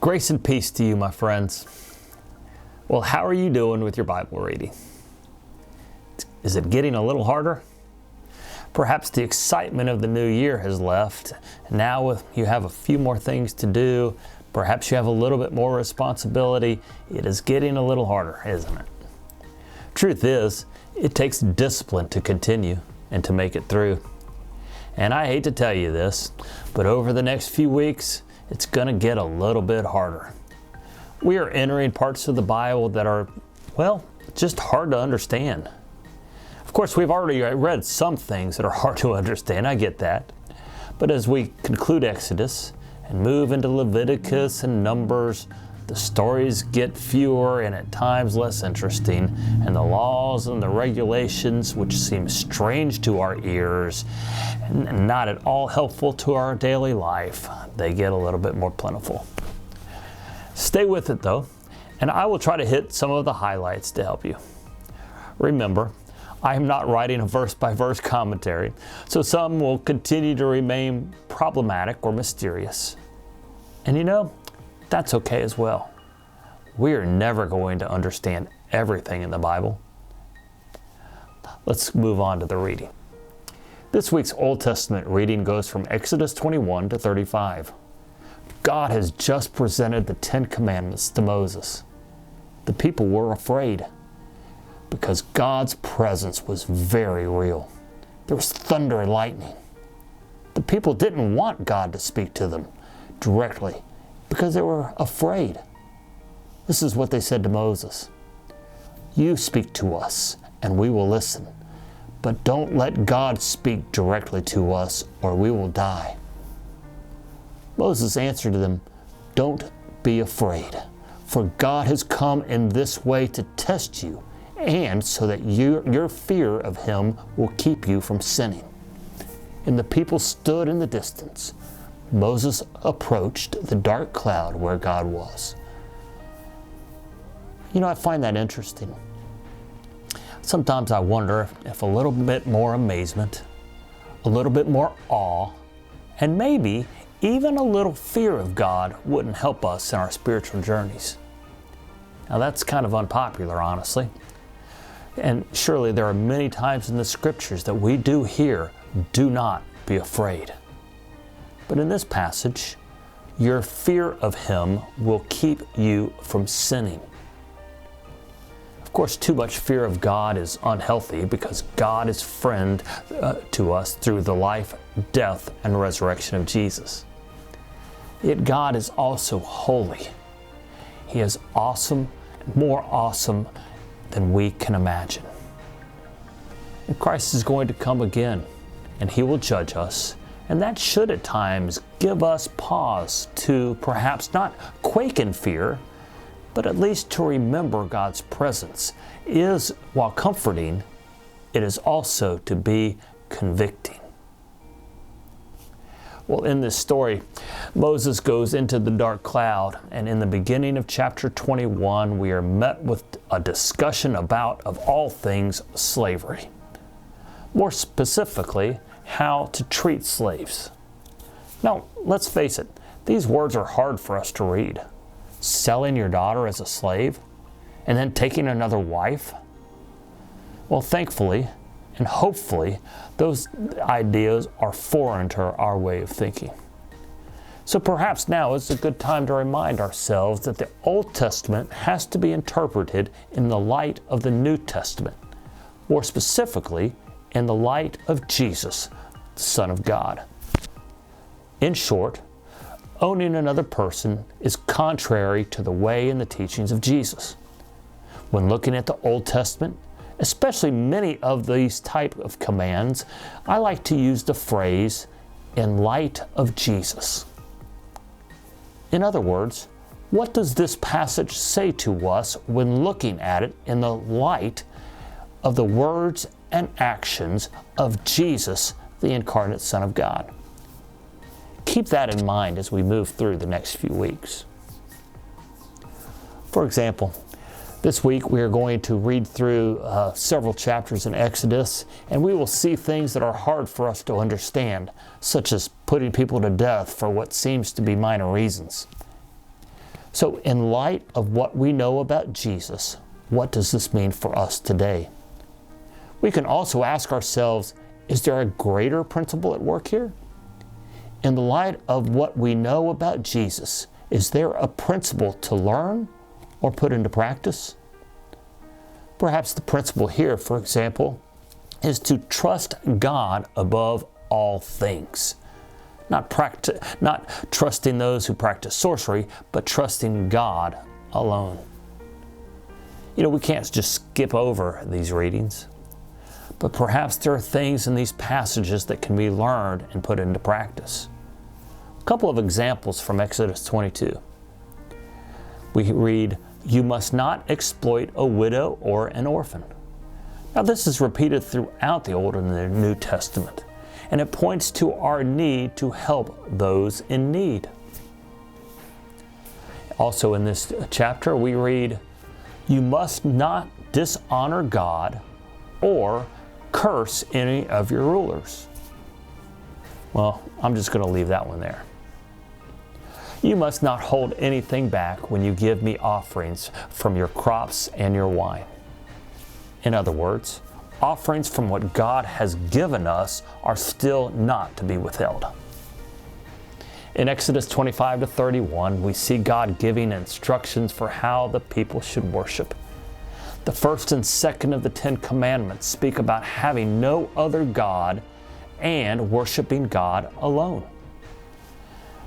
Grace and peace to you, my friends. Well, how are you doing with your Bible reading? Is it getting a little harder? Perhaps the excitement of the new year has left. Now you have a few more things to do. Perhaps you have a little bit more responsibility. It is getting a little harder, isn't it? Truth is, it takes discipline to continue and to make it through. And I hate to tell you this, but over the next few weeks, it's going to get a little bit harder. We are entering parts of the Bible that are, well, just hard to understand. Of course, we've already read some things that are hard to understand. I get that. But as we conclude Exodus and move into Leviticus and Numbers, the stories get fewer and at times less interesting, and the laws and the regulations, which seem strange to our ears and not at all helpful to our daily life, they get a little bit more plentiful. Stay with it though, and I will try to hit some of the highlights to help you. Remember, I am not writing a verse-by-verse commentary, so some will continue to remain problematic or mysterious. And you know, that's okay as well. We are never going to understand everything in the Bible. Let's move on to the reading. This week's Old Testament reading goes from Exodus 21 to 35. God has just presented the 10 Commandments to Moses. The people were afraid because God's presence was very real. There was thunder and lightning. The people didn't want God to speak to them directly because they were afraid. This is what they said to Moses. "You speak to us and we will listen, but don't let God speak directly to us or we will die." Moses answered them, "Don't be afraid, for God has come in this way to test you, and so that your fear of him will keep you from sinning." And the people stood in the distance. Moses approached the dark cloud where God was. You know, I find that interesting. Sometimes I wonder if a little bit more amazement, a little bit more awe, and maybe even a little fear of God wouldn't help us in our spiritual journeys. Now that's kind of unpopular, honestly. And surely there are many times in the scriptures that we do hear, "Do not be afraid." But in this passage, your fear of him will keep you from sinning. Of course, too much fear of God is unhealthy because God is friend to us through the life, death, and resurrection of Jesus. Yet God is also holy. He is awesome, more awesome than we can imagine. And Christ is going to come again, and he will judge us. And that should at times give us pause to perhaps not quake in fear, but at least to remember God's presence is, while comforting, it is also to be convicting. Well, in this story, Moses goes into the dark cloud, and in the beginning of chapter 21, we are met with a discussion about, of all things, slavery. More specifically, how to treat slaves. Now, let's face it, these words are hard for us to read. Selling your daughter as a slave, and then taking another wife? Well, thankfully, and hopefully, those ideas are foreign to our way of thinking. So perhaps now is a good time to remind ourselves that the Old Testament has to be interpreted in the light of the New Testament, more specifically, in the light of Jesus, the Son of God. In short, owning another person is contrary to the way and the teachings of Jesus. When looking at the Old Testament, especially many of these type of commands, I like to use the phrase, "in light of Jesus." In other words, what does this passage say to us when looking at it in the light of the words and actions of Jesus, the incarnate Son of God? Keep that in mind as we move through the next few weeks. For example, this week we are going to read through several chapters in Exodus, and we will see things that are hard for us to understand, such as putting people to death for what seems to be minor reasons. So in light of what we know about Jesus, what does this mean for us today? We can also ask ourselves, is there a greater principle at work here? In the light of what we know about Jesus, is there a principle to learn or put into practice? Perhaps the principle here, for example, is to trust God above all things. Not trusting those who practice sorcery, but trusting God alone. You know, we can't just skip over these readings, but perhaps there are things in these passages that can be learned and put into practice. A couple of examples from Exodus 22. We read, "You must not exploit a widow or an orphan." Now this is repeated throughout the Old and the New Testament, and it points to our need to help those in need. Also in this chapter we read, "You must not dishonor God or curse any of your rulers." Well, I'm just going to leave that one there. "You must not hold anything back when you give me offerings from your crops and your wine." In other words, offerings from what God has given us are still not to be withheld. In Exodus 25 to 31, we see God giving instructions for how the people should worship. The first and second of the 10 Commandments speak about having no other God and worshiping God alone.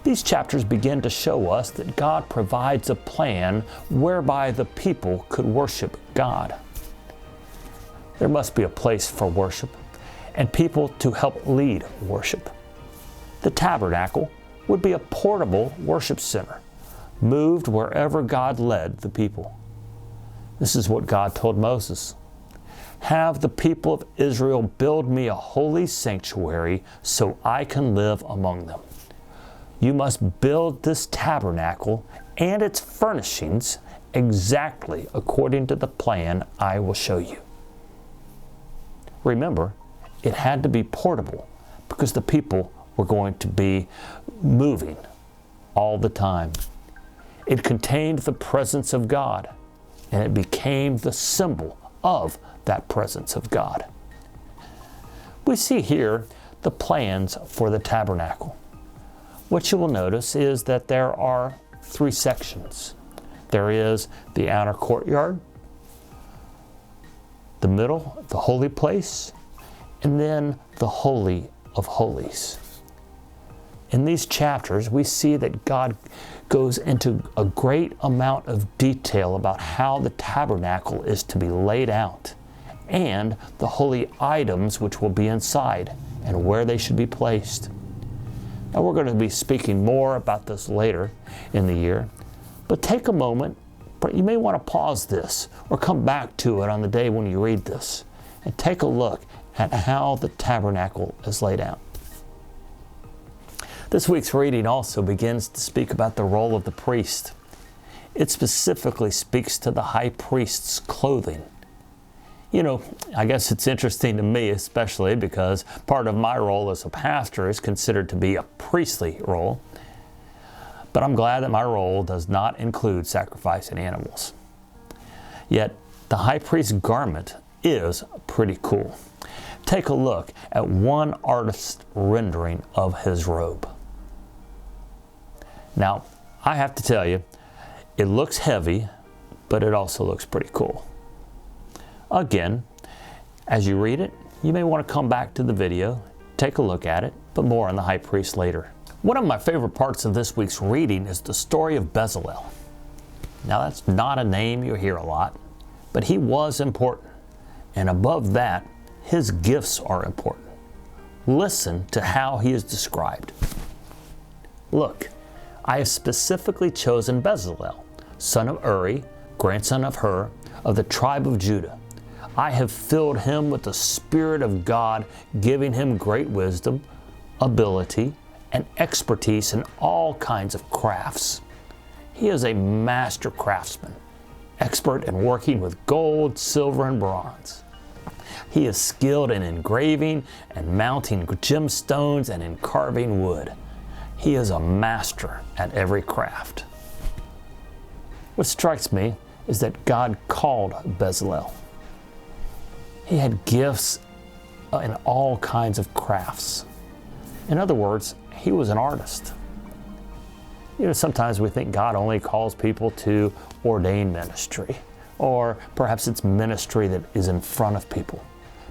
These chapters begin to show us that God provides a plan whereby the people could worship God. There must be a place for worship and people to help lead worship. The tabernacle would be a portable worship center, moved wherever God led the people. This is what God told Moses. "Have the people of Israel build me a holy sanctuary so I can live among them. You must build this tabernacle and its furnishings exactly according to the plan I will show you." Remember, it had to be portable because the people were going to be moving all the time. It contained the presence of God, and it became the symbol of that presence of God. We see here the plans for the tabernacle. What you will notice is that there are 3 sections. There is the outer courtyard, the middle, the holy place, and then the Holy of Holies. In these chapters, we see that God goes into a great amount of detail about how the tabernacle is to be laid out and the holy items which will be inside and where they should be placed. Now we're going to be speaking more about this later in the year, but take a moment. You may want to pause this or come back to it on the day when you read this and take a look at how the tabernacle is laid out. This week's reading also begins to speak about the role of the priest. It specifically speaks to the high priest's clothing. You know, I guess it's interesting to me, especially because part of my role as a pastor is considered to be a priestly role. But I'm glad that my role does not include sacrificing animals. Yet, the high priest's garment is pretty cool. Take a look at one artist's rendering of his robe. Now, I have to tell you, it looks heavy, but it also looks pretty cool. Again, as you read it, you may want to come back to the video, take a look at it, but more on the high priest later. One of my favorite parts of this week's reading is the story of Bezalel. Now that's not a name you hear a lot, but he was important. And above that, his gifts are important. Listen to how he is described. "Look, I have specifically chosen Bezalel, son of Uri, grandson of Hur, of the tribe of Judah. I have filled him with the Spirit of God, giving him great wisdom, ability, and expertise in all kinds of crafts. He is a master craftsman, expert in working with gold, silver, and bronze. He is skilled in engraving and mounting gemstones and in carving wood. He is a master at every craft." What strikes me is that God called Bezalel. He had gifts in all kinds of crafts. In other words, he was an artist. Sometimes we think God only calls people to ordained ministry, or perhaps it's ministry that is in front of people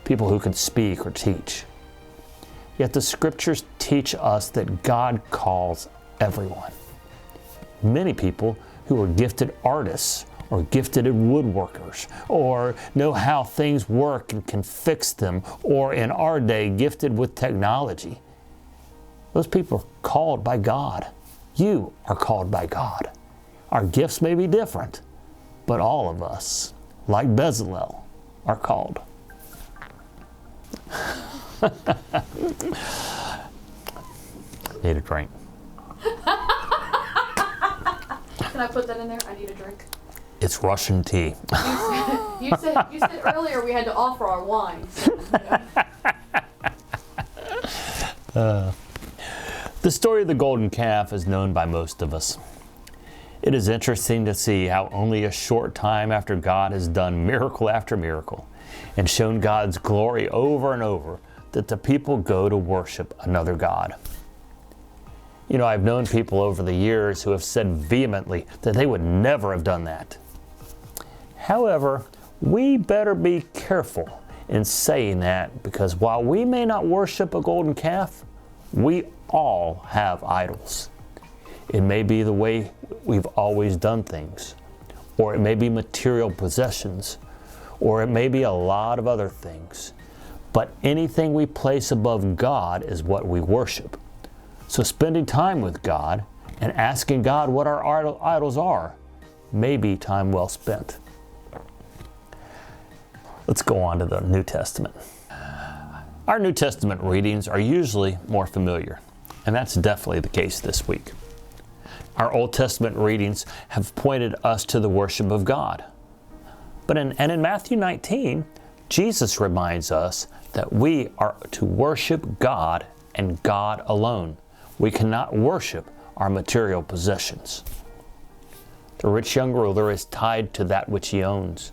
who can speak or teach. Yet the scriptures teach us that God calls everyone. Many people who are gifted artists or gifted woodworkers or know how things work and can fix them, or in our day, gifted with technology. Those people are called by God. You are called by God. Our gifts may be different, but all of us, like Bezalel, are called. Need a drink. Can I put that in there? I need a drink. It's Russian tea. You said earlier we had to offer our wine. So, The story of the golden calf is known by most of us. It is interesting to see how only a short time after God has done miracle after miracle and shown God's glory over and over, that the people go to worship another god. I've known people over the years who have said vehemently that they would never have done that. However, we better be careful in saying that, because while we may not worship a golden calf, we all have idols. It may be the way we've always done things, or it may be material possessions, or it may be a lot of other things. But anything we place above God is what we worship. So spending time with God and asking God what our idols are may be time well spent. Let's go on to the New Testament. Our New Testament readings are usually more familiar, and that's definitely the case this week. Our Old Testament readings have pointed us to the worship of God. But in Matthew 19, Jesus reminds us that we are to worship God and God alone. We cannot worship our material possessions. The rich young ruler is tied to that which he owns.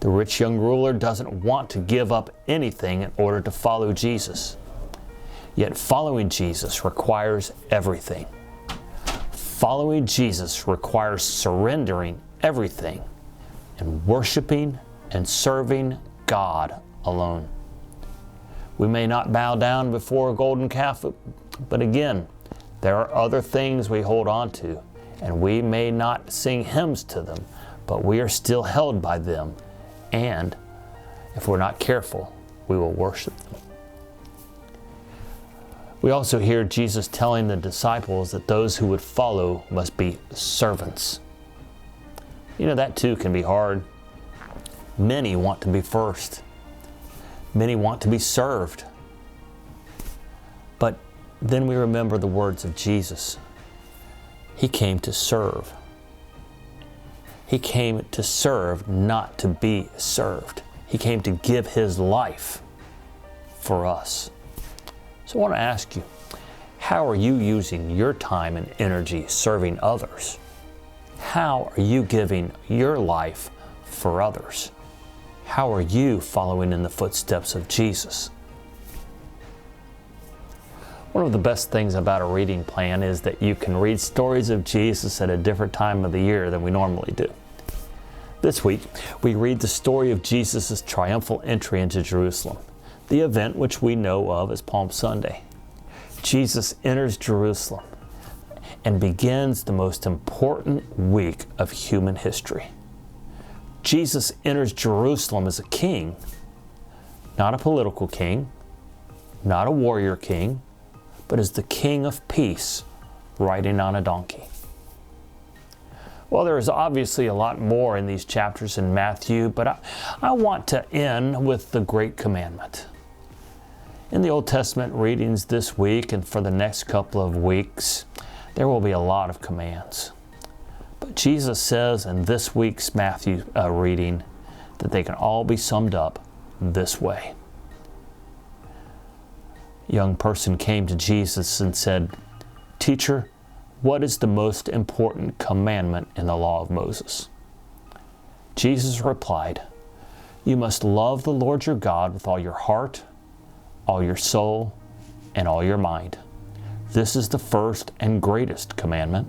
The rich young ruler doesn't want to give up anything in order to follow Jesus. Yet following Jesus requires everything. Following Jesus requires surrendering everything and worshiping and serving God alone. We may not bow down before a golden calf, but again, there are other things we hold on to, and we may not sing hymns to them, but we are still held by them, and if we're not careful, we will worship them. We also hear Jesus telling the disciples that those who would follow must be servants. That too can be hard. Many want to be first. Many want to be served. But then we remember the words of Jesus. He came to serve. He came to serve, not to be served. He came to give his life for us. So I want to ask you, how are you using your time and energy serving others? How are you giving your life for others? How are you following in the footsteps of Jesus? One of the best things about a reading plan is that you can read stories of Jesus at a different time of the year than we normally do. This week, we read the story of Jesus' triumphal entry into Jerusalem, the event which we know of as Palm Sunday. Jesus enters Jerusalem and begins the most important week of human history. Jesus enters Jerusalem as a king, not a political king, not a warrior king, but as the King of Peace, riding on a donkey. Well, there is obviously a lot more in these chapters in Matthew, but I want to end with the Great Commandment. In the Old Testament readings this week and for the next couple of weeks, there will be a lot of commands. But Jesus says in this week's Matthew reading that they can all be summed up this way. A young person came to Jesus and said, "Teacher, what is the most important commandment in the law of Moses? Jesus replied, you must love the Lord your God with all your heart, all your soul, and all your mind. This is the first and greatest commandment.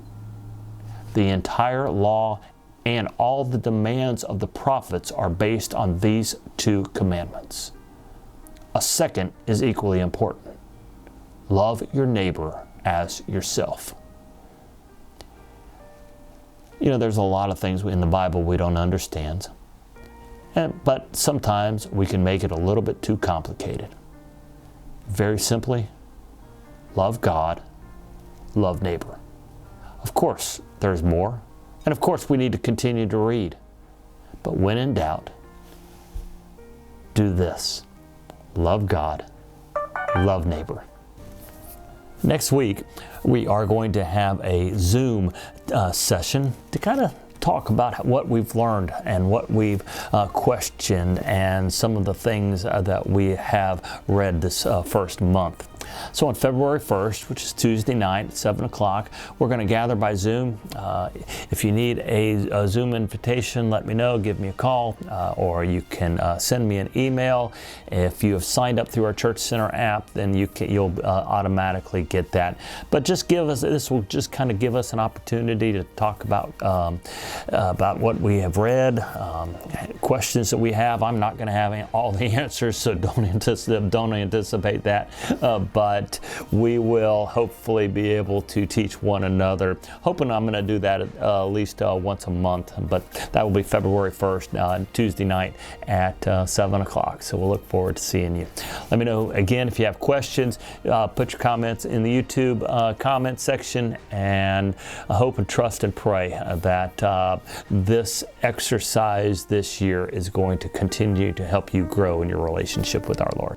The entire law and all the demands of the prophets are based on these two commandments. A second is equally important. Love your neighbor as yourself. You know, there's a lot of things in the Bible we don't understand, but sometimes we can make it a little bit too complicated. Very simply, love God, love neighbor. Of course, there's more, and of course we need to continue to read. But when in doubt, do this. Love God, love neighbor. Next week, we are going to have a Zoom session to kind of talk about what we've learned and what we've questioned and some of the things that we have read this first month. So on February 1st, which is Tuesday night at 7 o'clock, we're going to gather by Zoom. If you need a Zoom invitation, let me know, give me a call, or you can send me an email. If you have signed up through our Church Center app, then you'll automatically get that. But just this will just kind of give us an opportunity to talk about what we have read, questions that we have. I'm not going to have all the answers, so don't anticipate that. But we will hopefully be able to teach one another. Hoping I'm going to do that at least once a month, but that will be February 1st, Tuesday night at 7 o'clock. So we'll look forward to seeing you. Let me know again if you have questions. Put your comments in the YouTube comment section, and I hope and trust and pray that this exercise this year is going to continue to help you grow in your relationship with our Lord.